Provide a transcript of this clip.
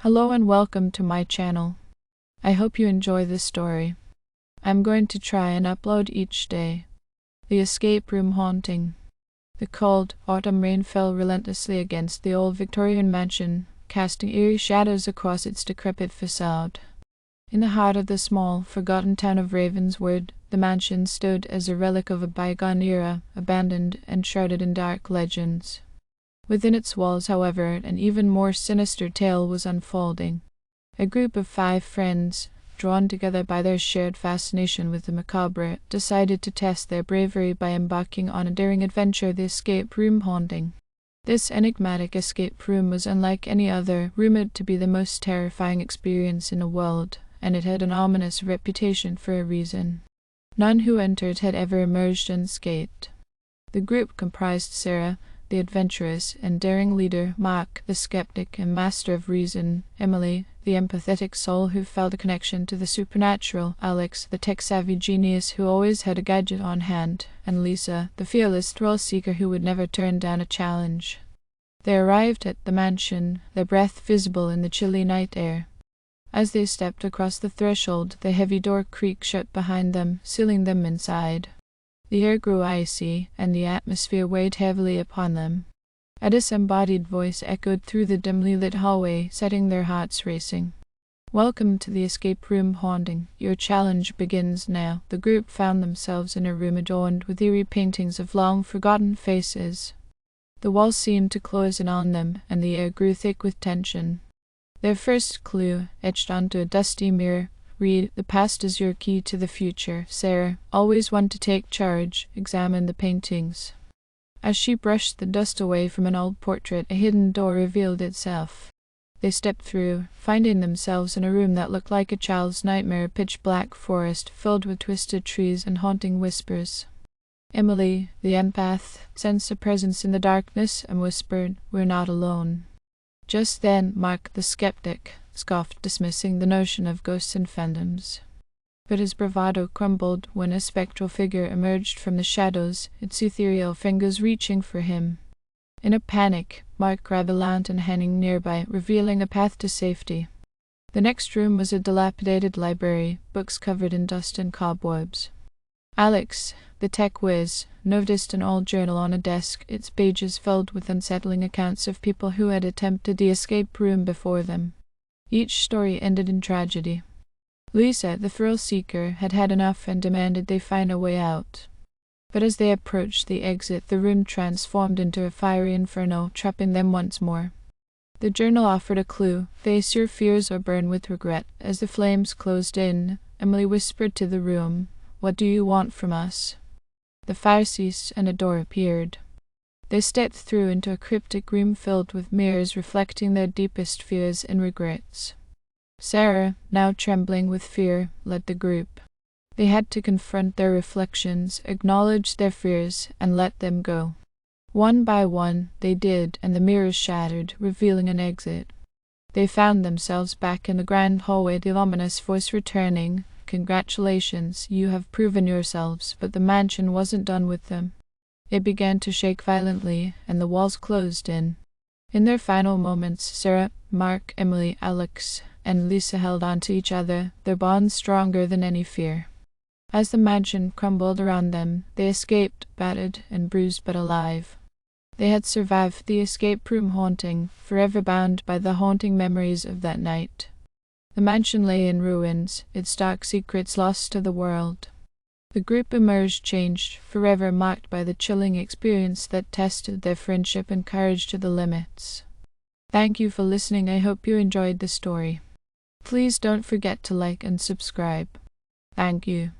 Hello and welcome to my channel. I hope you enjoy this story. I'm going to try and upload each day. The Escape Room Haunting. The cold autumn rain fell relentlessly against the old Victorian mansion, casting eerie shadows across its decrepit facade. In the heart of the small, forgotten town of Ravenswood, the mansion stood as a relic of a bygone era, abandoned and shrouded in dark legends. Within its walls, however, an even more sinister tale was unfolding. A group of 5 friends, drawn together by their shared fascination with the macabre, decided to test their bravery by embarking on a daring adventure, the escape room haunting. This enigmatic escape room was unlike any other, rumored to be the most terrifying experience in the world, and it had an ominous reputation for a reason. None who entered had ever emerged unscathed. The group comprised Sarah, the adventurous and daring leader, Mark, the skeptic and master of reason, Emily, the empathetic soul who felt a connection to the supernatural, Alex, the tech-savvy genius who always had a gadget on hand, and Lisa, the fearless thrill-seeker who would never turn down a challenge. They arrived at the mansion, their breath visible in the chilly night air. As they stepped across the threshold, the heavy door creaked shut behind them, sealing them inside. The air grew icy, and the atmosphere weighed heavily upon them. A disembodied voice echoed through the dimly lit hallway, setting their hearts racing. "Welcome to the escape room haunting. Your challenge begins now." The group found themselves in a room adorned with eerie paintings of long-forgotten faces. The walls seemed to close in on them, and the air grew thick with tension. Their first clue, etched onto a dusty mirror, read, "The past is your key to the future. Sarah, always one to take charge, examine the paintings." As she brushed the dust away from an old portrait, a hidden door revealed itself. They stepped through, finding themselves in a room that looked like a child's nightmare, a pitch-black forest filled with twisted trees and haunting whispers. Emily, the empath, sensed a presence in the darkness and whispered, "We're not alone." Just then, Mark, the skeptic, scoffed, dismissing the notion of ghosts and phantoms. But his bravado crumbled when a spectral figure emerged from the shadows, its ethereal fingers reaching for him. In a panic, Mark grabbed a lantern hanging nearby, revealing a path to safety. The next room was a dilapidated library, books covered in dust and cobwebs. Alex, the tech whiz, noticed an old journal on a desk, its pages filled with unsettling accounts of people who had attempted the escape room before them. Each story ended in tragedy. Lisa, the thrill-seeker, had had enough and demanded they find a way out. But as they approached the exit, the room transformed into a fiery inferno, trapping them once more. The journal offered a clue: face your fears or burn with regret. As the flames closed in, Emily whispered to the room, "What do you want from us?" The fire ceased and a door appeared. They stepped through into a cryptic room filled with mirrors reflecting their deepest fears and regrets. Sarah, now trembling with fear, led the group. They had to confront their reflections, acknowledge their fears, and let them go. One by one, they did, and the mirrors shattered, revealing an exit. They found themselves back in the grand hallway, the ominous voice returning, "Congratulations, you have proven yourselves." But the mansion wasn't done with them. It began to shake violently, and the walls closed in. In their final moments, Sarah, Mark, Emily, Alex, and Lisa held on to each other, their bonds stronger than any fear. As the mansion crumbled around them, they escaped, battered and bruised but alive. They had survived the escape room haunting, forever bound by the haunting memories of that night. The mansion lay in ruins, its dark secrets lost to the world. The group emerged changed, forever marked by the chilling experience that tested their friendship and courage to the limits. Thank you for listening. I hope you enjoyed the story. Please don't forget to like and subscribe. Thank you.